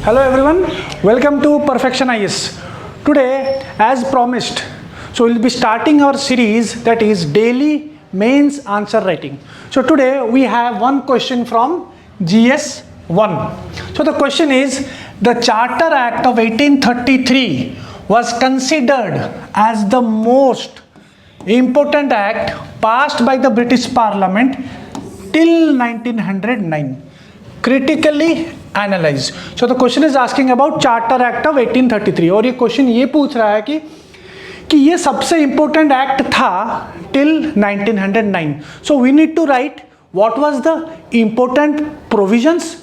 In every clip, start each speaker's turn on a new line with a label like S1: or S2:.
S1: Hello everyone, welcome to Perfection IS. Today, as promised, so we'll be starting our series that is daily mains answer writing. So today we have one question from GS 1. So the question is, the Charter Act of 1833 was considered as the most important act passed by the British Parliament till 1909. Critically analyze. So the question is asking about Charter Act of 1833 और ये question ये पूछ रहा है कि ये सबसे important act था till 1909. So we need to write what was the important provisions,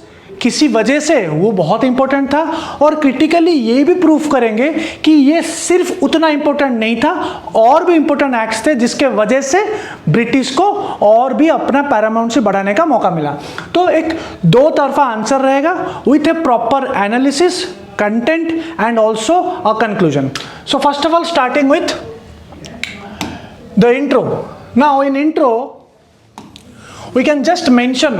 S1: किसी वजह से वो बहुत इंपॉर्टेंट था, और क्रिटिकली ये भी प्रूफ करेंगे कि ये सिर्फ उतना इंपॉर्टेंट नहीं था, और भी इंपॉर्टेंट एक्ट्स थे जिसके वजह से ब्रिटिश को और भी अपना पैरामाउंट से बढ़ाने का मौका मिला. तो एक दो तरफा आंसर रहेगा with A proper analysis, content and also a conclusion. So first of all starting with the intro. Now in intro we can just mention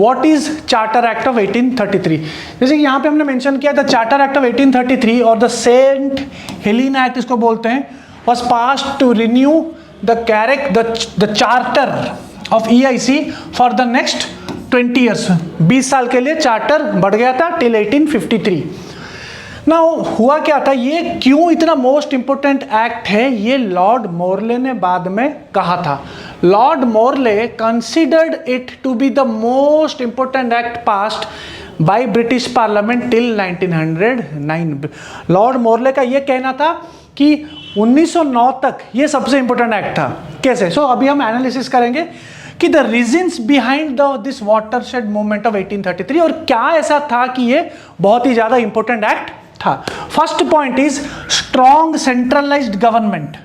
S1: what is Charter Act of 1833. जैसे कि यहाँ पे हमने मेंशन किया the charter act of 1833 और the Saint Helena act इसको बोलते हैं, was passed to renew the charter of EIC for the next 20 years. 20 साल के लिए चार्टर बढ़ गया था till 1853. नाउ हुआ क्या था, ये क्यों इतना मोस्ट इंपोर्टेंट एक्ट है, ये लॉर्ड मोरले ने बाद में कहा था. Lord Morley considered it to be the most important act passed by British Parliament till 1909. Lord Morley का ये कहना था कि 1909 तक ये सबसे इंपोर्टेंट एक्ट था. कैसे? सो अभी हम एनालिसिस करेंगे कि the reasons behind this watershed movement of 1833 और क्या ऐसा था कि ये बहुत ही ज्यादा इंपोर्टेंट एक्ट था. First point is strong centralised government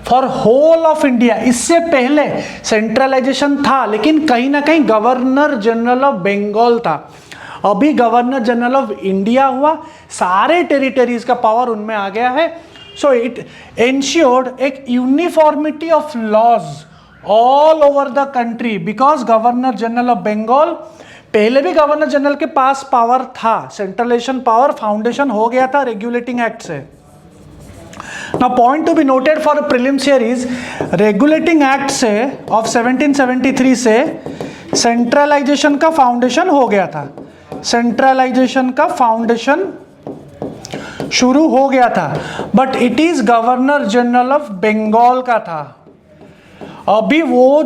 S1: for whole of India. इससे पहले सेंट्रलाइजेशन था, लेकिन कहीं ना कहीं गवर्नर जनरल ऑफ बंगाल था. अभी गवर्नर जनरल ऑफ इंडिया हुआ, सारे टेरिटरीज का पावर उनमें आ गया है. सो इट एंश्योर्ड एक uniformity of laws all over the country because governor general of Bengal, पहले भी गवर्नर जनरल के पास पावर था, सेंट्रलाइजेशन पावर फाउंडेशन हो गया था रेगुलेटिंग एक्ट से. Now point to be noted for a prelims here is regulating act से of 1773 से सेंट्रलाइजेशन का फाउंडेशन हो गया था. सेंट्रलाइजेशन का फाउंडेशन शुरू हो गया था, but it is governor general of Bengal का था. अभी वो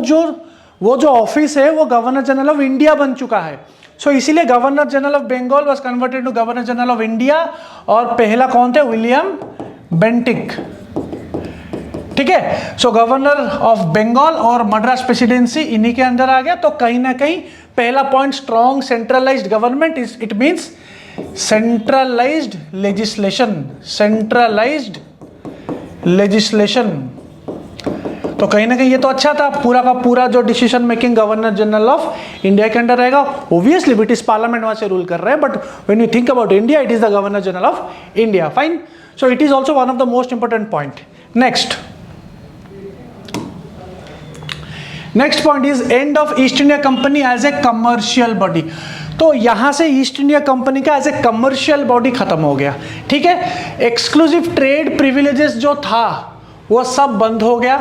S1: जो ऑफिस है वो गवर्नर जनरल ऑफ इंडिया बन चुका है. सो इसीलिए governor general of Bengal was converted to governor general of India, और पहला कौन थे? William Bentinck. ठीक है. सो गवर्नर ऑफ बंगाल और मद्रास प्रेसिडेंसी इन्हीं के अंदर आ गया. तो कहीं ना कहीं पहला point strong centralised government is it means centralised legislation. Centralised legislation, तो कहीं ना कहीं ये तो अच्छा था. पूरा का पूरा जो decision making governor general of India के अंदर रहेगा. ऑब्वियसली ब्रिटिश पार्लियामेंट वहां से रूल कर रहे हैं, but when you think about India it is the governor general of India. Fine. So it is also one of the most important point. Next point is end of East India Company as a commercial body. तो यहां से East India Company का as a commercial body खत्म हो गया. ठीक है. Exclusive trade privileges जो था वो सब बंद हो गया.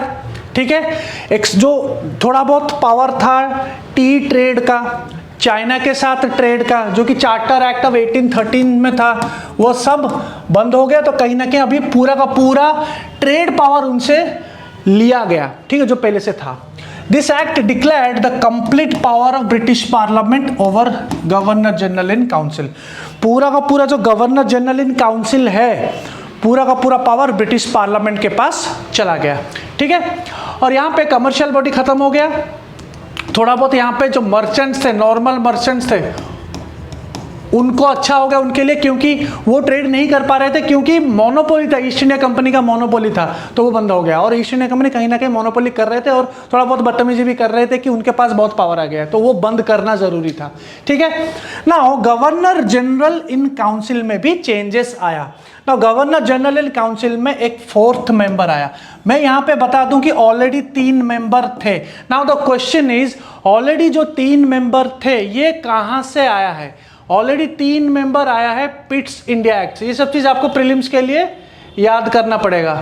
S1: ठीक है. जो थोड़ा बहुत पावर था टी ट्रेड का, चाइना के साथ ट्रेड का, जो कि चार्टर एक्ट ऑफ 1813 में था, वो सब बंद हो गया. तो कहीं ना कहीं अभी पूरा का पूरा ट्रेड पावर उनसे लिया गया. ठीक है, जो पहले से था. This act declared the complete power of British parliament over governor general in council. पूरा का पूरा जो गवर्नर जनरल इन काउंसिल है, पूरा का पूरा पावर ब्रिटिश पार्लियामेंट के पास चला गया. ठीक है. और यहाँ पे कमर्शियल बॉडी खत्म हो गया. थोड़ा बहुत यहाँ पे जो मर्चेंट्स थे, नॉर्मल मर्चेंट्स थे, उनको अच्छा हो गया उनके लिए, क्योंकि वो ट्रेड नहीं कर पा रहे थे, क्योंकि मोनोपोली था, ईस्ट इंडिया कंपनी का मोनोपोली था, तो वो बंद हो गया. और ईस्ट इंडिया कंपनी कहीं ना कहीं मोनोपोली कर रहे थे और थोड़ा बहुत बदतमीजी भी कर रहे थे कि उनके पास बहुत पावर आ गया, तो वो बंद करना जरूरी था. ठीक है. Now governor general in council में भी चेंजेस आया. Now governor general in council में एक फोर्थ मेंबर आया. मैं यहाँ पे बता दूं कि ऑलरेडी 3 मेंबर थे. Now the question is, already जो 3 मेंबर थे ये कहाँ से आया है? ऑलरेडी 3 मेंबर आया है पिट्स इंडिया एक्ट से। ये सब चीज आपको प्रीलिम्स के लिए याद करना पड़ेगा।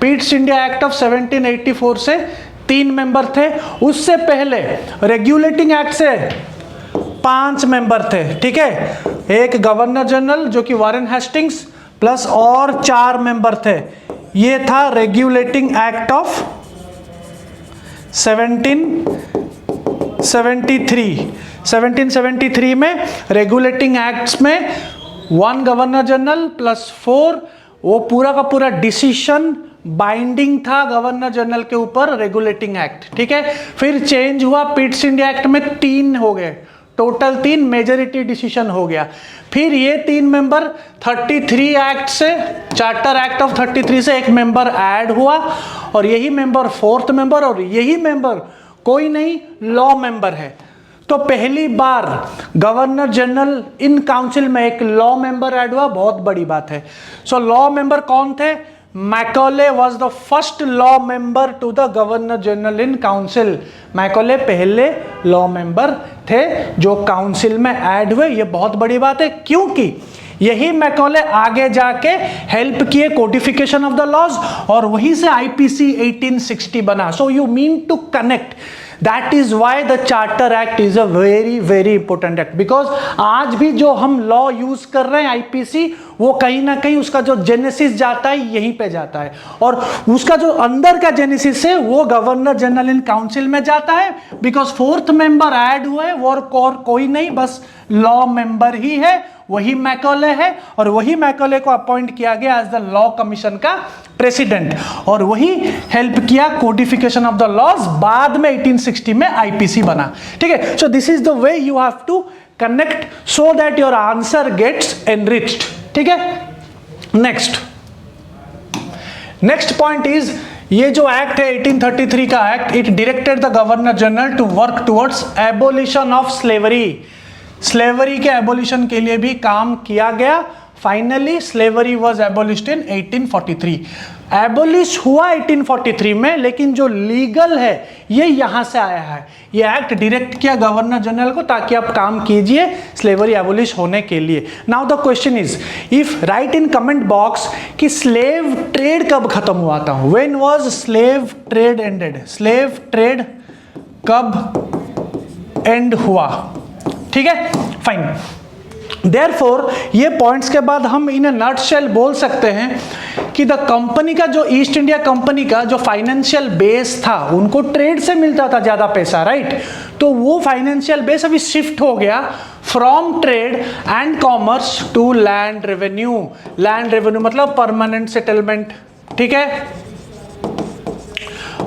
S1: पिट्स इंडिया एक्ट ऑफ 1784 से 3 मेंबर थे। उससे पहले रेगुलेटिंग एक्ट से 5 मेंबर थे, ठीक है। एक गवर्नर जनरल जो कि वॉरेन हेस्टिंग्स प्लस और 4 मेंबर थे। ये था रेगुलेटिंग एक्ट ऑफ 1773 में रेगुलेटिंग एक्ट्स में 1 गवर्नर जनरल प्लस 4, वो पूरा का पूरा डिसीजन बाइंडिंग था गवर्नर जनरल के ऊपर, रेगुलेटिंग एक्ट, ठीक है। फिर चेंज हुआ, पिट्स इंडिया एक्ट में 3 हो गए, टोटल 3 मेजॉरिटी डिसीजन हो गया। फिर ये 3 मेंबर 33 एक्ट से, चार्टर एक्ट ऑफ 33 से एक मेंबर ऐड हुआ, और यही मेंबर 4th मेंबर, और यही मेंबर कोई नहीं, लॉ मेंबर है। तो पहली बार गवर्नर जनरल इन काउंसिल में एक लॉ मेंबर ऐड हुआ, बहुत बड़ी बात है। सो लॉ मेंबर कौन थे? Macaulay was the first law member to the governor general in council. Macaulay पहले लॉ मेंबर थे जो काउंसिल में ऐड हुए। ये बहुत बड़ी बात है, क्योंकि यही मैकॉले आगे जाके हेल्प किए कोडिफिकेशन ऑफ द लॉज, और वहीं से आईपीसी 1860 बना। So you mean to connect, that is why the charter act is a very very important act, because आज भी जो हम लॉ यूज कर रहे हैं आईपीसी, वो कहीं ना कहीं उसका जो जेनेसिस जाता है यहीं पे जाता है, और उसका जो अंदर का जेनेसिस है वो गवर्नर जनरल इन काउंसिल में जाता है। बिकॉज 4th मेंबर ऐड हुए, और कोई नहीं, बस लॉ मेंबर ही है, वही मैकॉले है, और वही मैकॉले को अपॉइंट किया गया एज द लॉ कमीशन का प्रेसिडेंट, और वही हेल्प किया कोडिफिकेशन ऑफ द लॉज। बाद में 1860 में आईपीसी बना, ठीक है। So this is the way you have to connect so that your answer gets enriched, ठीक है। नेक्स्ट पॉइंट इज, ये जो एक्ट है 1833 का act, it directed the governor general to work towards abolition of slavery. Slavery के abolition के लिए भी काम किया गया। Finally slavery was abolished in 1843। Abolish हुआ 1843 में, लेकिन जो लीगल है ये यहां से आया है। ये एक्ट डायरेक्ट किया गवर्नर जनरल को ताकि आप काम कीजिए स्लेवरी एबोलिश होने के लिए। Now the question is, if right in comment box कि स्लेव ट्रेड कब खत्म हुआ था? When was slave trade ended? Slave trade कब एंड हुआ? ठीक है, फाइन। देयरफॉर ये पॉइंट्स के बाद हम इन नटशेल बोल सकते हैं कि द कंपनी का, जो ईस्ट इंडिया कंपनी का जो फाइनेंशियल बेस था, उनको ट्रेड से मिलता था ज्यादा पैसा, राइट। तो वो फाइनेंशियल बेस अभी शिफ्ट हो गया from trade and commerce to land revenue. Land revenue मतलब परमानेंट सेटलमेंट, ठीक है।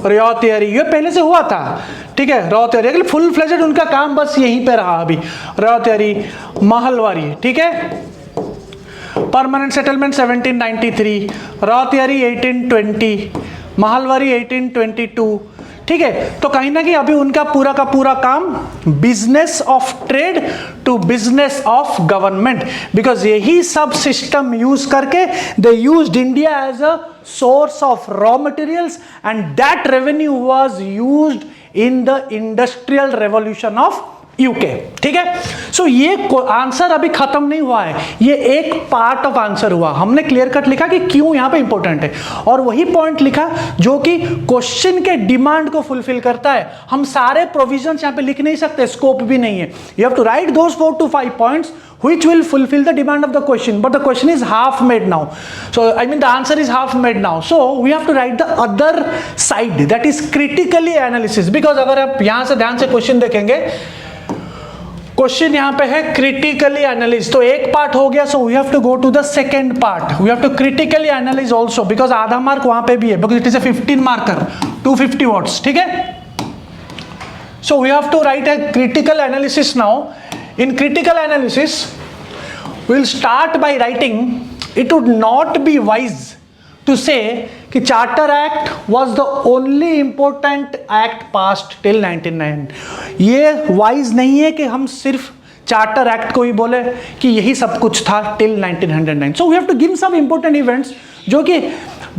S1: रॉ थियरी ये पहले से हुआ था, ठीक है। रॉ थियरी फुल फ्लेजेड उनका काम बस यहीं पे रहा अभी। रॉ थियरी, महलवारी, ठीक है। Permanent settlement 1793, raw theory 1820, Mahalwari 1822, ठीक है। तो कहीं ना कहीं अभी उनका पूरा का पूरा काम business of trade to business of government, because यही सब सिस्टम यूज करके they used India as a source of raw materials, and that revenue was used in the industrial revolution of UK, ठीक है। सो ये आंसर अभी खत्म नहीं हुआ है, ये एक पार्ट ऑफ आंसर हुआ। हमने क्लियर कट लिखा कि क्यों यहां पे इंपॉर्टेंट है, और वही पॉइंट लिखा जो कि क्वेश्चन के डिमांड को फुलफिल करता है। हम सारे प्रोविजंस यहां पे लिख नहीं सकते, स्कोप भी नहीं है। You have to write those 4 to 5 points which will fulfill the demand of the question, but the question is half made now. So I mean the answer is half made now, so we have to write the other side, that is critically analysis, because अगर आप यहां से ध्यान से question देखेंगे, question यहां पे है क्रिटिकली एनालिज, तो एक पार्ट हो गया। So we have to go to the second part, we have to critically analyse also, because आधा मार्क वहां पे भी है, because it is a 15 marker 250 words, ठीक है। So we have to write a critical analysis now. In critical analysis, we'll start by writing, it would not be wise to say कि Charter Act was the only important act passed till 1909। ये wise नहीं है कि हम सिर्फ charter act को ही बोले कि यही सब कुछ था till 1909। So we have to give some important events जो कि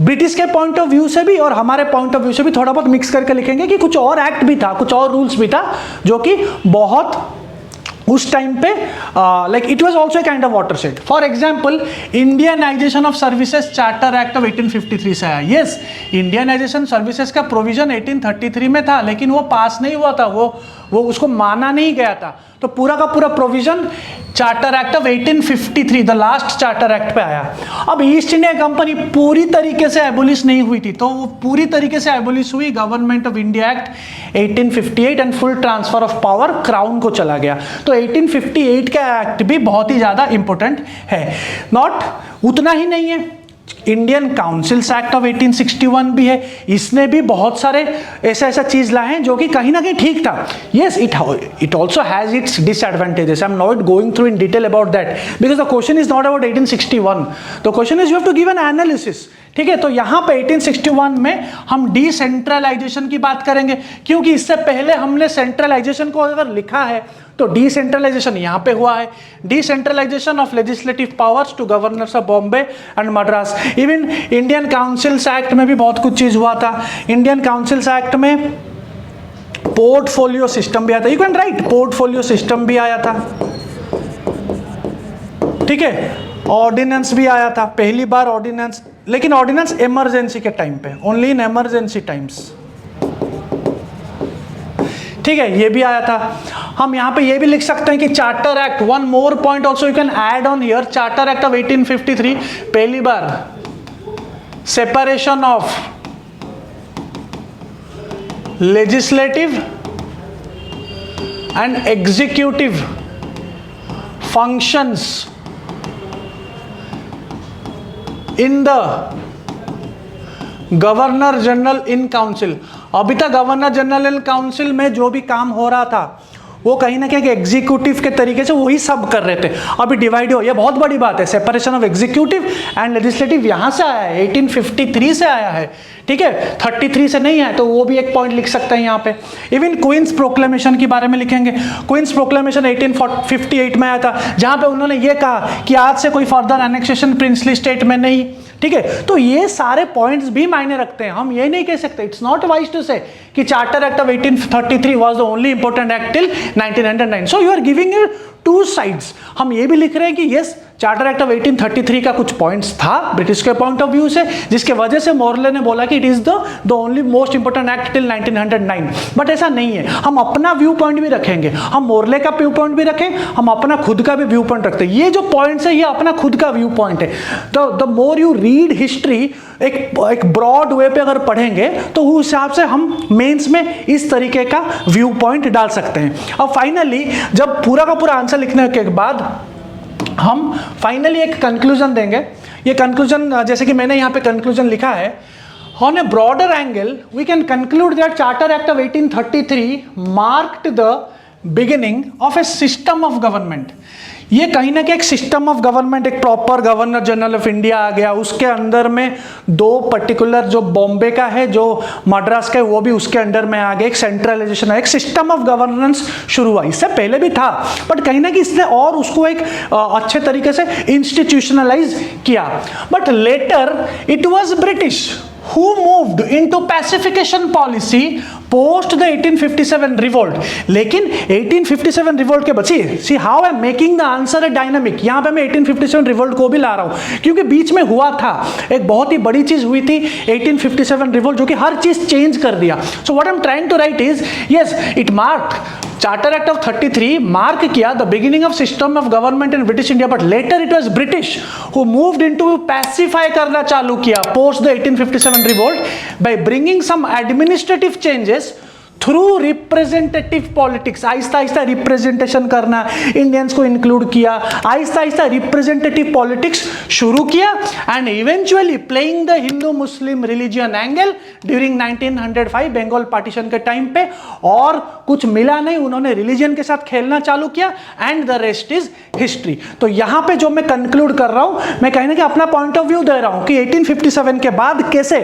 S1: ब्रिटिश के पॉइंट ऑफ व्यू से भी और हमारे पॉइंट ऑफ व्यू से भी थोड़ा बहुत मिक्स करके लिखेंगे कि कुछ और एक्ट भी था, कुछ और रूल्स भी था जो कि बहुत उस टाइम पे like it was also a kind of watershed. For example Indianisation of services charter act of 1853 से आया. यस, इंडियनाइजेशन सर्विसेज का प्रोविजन 1833 में था, लेकिन वो पास नहीं हुआ था, वो उसको माना नहीं गया था. तो पूरा का पूरा provision charter act of 1853, the last charter act पे आया. अब ईस्ट इंडिया कंपनी पूरी तरीके से एबोलिश नहीं हुई थी, तो वो पूरी तरीके से एबोलिश हुई government of India act 1858 and full transfer of power crown को चला गया. तो 1858 का एक्ट भी बहुत ही ज्यादा इंपॉर्टेंट है. नॉट उतना ही नहीं है, इंडियन काउंसिल्स एक्ट ऑफ 1861 भी है. इसने भी बहुत सारे ऐसा चीज लाए हैं जो कि कहीं ना कहीं ठीक था. Yes, it also has its disadvantages. I am not going through in detail about that because the question is not about 1861. The question is you have to give an analysis. ठीक है, तो यहां पे 1861 में हम डिसेंट्रलाइजेशन की बात करेंगे, क्योंकि इससे पहले हमने सेंट्रलाइजेशन को अगर लिखा है तो डिसेंट्रलाइजेशन यहां पे हुआ है. Decentralisation of legislative powers to governors of Bombay and Madras. Even Indian councils act में भी बहुत कुछ चीज हुआ था. इंडियन काउंसिल्स एक्ट में पोर्टफोलियो सिस्टम भी आया था. You can write, portfolio system भी आया था. ठीक है, ऑर्डिनेंस भी आया था पहली बार ऑर्डिनेंस, लेकिन ऑर्डिनेंस इमरजेंसी के टाइम पे, ओनली इन इमरजेंसी टाइम्स. ठीक है, ये भी आया था. हम यहां पे ये भी लिख सकते हैं कि charter Act, one more point also you can add on here, Charter act of 1853 पहली बार separation of legislative and executive functions in the governor general in council. अभी तक गवर्नर जनरल इन काउंसिल में जो भी काम हो रहा था वो कहीं ना कहीं एग्जीक्यूटिव के तरीके से वही सब कर रहे थे. अभी डिवाइड हो, ये बहुत बड़ी बात है. Separation of executive and legislative यहां से आया है, 1853 से आया है. ठीक है, 33 से नहीं है, तो वो भी एक पॉइंट लिख सकते हैं यहाँ पे. इवन क्वींस प्रोक्लेमेशन के बारे में लिखेंगे. क्वींस प्रोक्लेमेशन 1858 में आया था, जहां पे उन्होंने ये कहा कि आज से कोई फर्दर एनेक्सेशन प्रिंसली स्टेट में नहीं. ठीक है, तो ये सारे पॉइंट्स भी मायने रखते हैं. हम ये नहीं कह सकते, it's not wise two say कि charter act of 1833 was the only important act till 1909. So you are giving two sides. हम ये भी लिख रहे हैं कि यस, चार्टर एक्ट ऑफ 1833 का कुछ पॉइंट्स था ब्रिटिश के पॉइंट ऑफ व्यू से, जिसके वजह से मोरले ने बोला कि it is the only most important act till 1909. But ऐसा नहीं है, हम अपना व्यू पॉइंट भी रखेंगे. हम मोरले का व्यू पॉइंट भी रखें, हम अपना खुद का भी व्यू पॉइंट रखते हैं. ये जो पॉइंट्स है ये अपना खुद का व्यू पॉइंट है. तो the more you read history, एक ब्रॉड वे पे अगर पढ़ेंगे तो उस हिसाब से हम मेंस में इस तरीके का व्यू पॉइंट डाल सकते हैं. अब फाइनली जब पूरा का पूरा आंसर लिखने के बाद हम फाइनली एक कंक्लूजन देंगे. ये कंक्लूजन, जैसे कि मैंने यहाँ पे कंक्लूजन लिखा है, on a broader angle we can conclude that charter act of 1833 marked the beginning of a system of government. ये कहीं ना कहीं एक सिस्टम ऑफ गवर्नमेंट, एक proper governor general of India आ गया. उसके अंदर में दो पर्टिकुलर, जो बॉम्बे का है, जो मद्रास का है, वो भी उसके अंडर में आ गया. एक सेंट्रलाइजेशन है, एक सिस्टम ऑफ गवर्नेंस शुरू हुआ. इससे पहले भी था, बट कहीं ना कहीं इसने और उसको एक अच्छे तरीके से इंस्टीट्यूशनलाइज किया. But later it was British who moved into pacification policy post the 1857 revolt. लेकिन 1857 रिवोल्ट के बच्चे, see how I am making the answer a dynamic. यहाँ पे मैं 1857 रिवोल्ट को भी ला रहा हूँ क्योंकि बीच में हुआ था, एक बहुत ही बड़ी चीज हुई थी 1857 रिवोल्ट, जो कि हर चीज चेंज कर दिया. So what I am trying to write is, yes, it marked, charter act of 33 mark किया the beginning of system of government in British India. But later it was British who moved into pacify करना चालू किया post the 1857 revolt by bringing some administrative changes through representative politics. आहिस्ता आहिस्ता representation करना, Indians को include किया, Aahista Aahista representative politics शुरू किया, and eventually playing the Hindu Muslim religion angle during 1905 Bengal partition के टाइम पे. और कुछ मिला नहीं, उन्होंने रिलीजन के साथ खेलना चालू किया, and the rest is history. तो यहां पे जो मैं कंक्लूड कर रहा हूं, मैं कहने का अपना पॉइंट ऑफ व्यू दे रहा हूं कि 1857 के बाद कैसे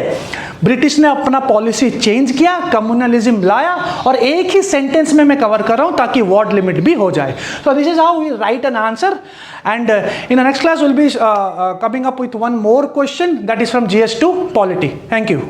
S1: ब्रिटिश ने अपना पॉलिसी चेंज किया, कम्युनलिज्म लाया, और एक ही सेंटेंस में मैं कवर कर रहा हूं ताकि वर्ड लिमिट भी हो जाए. So this is how we write an answer, and in the next class will be coming up with one more question that is from GS2 polity. Thank you.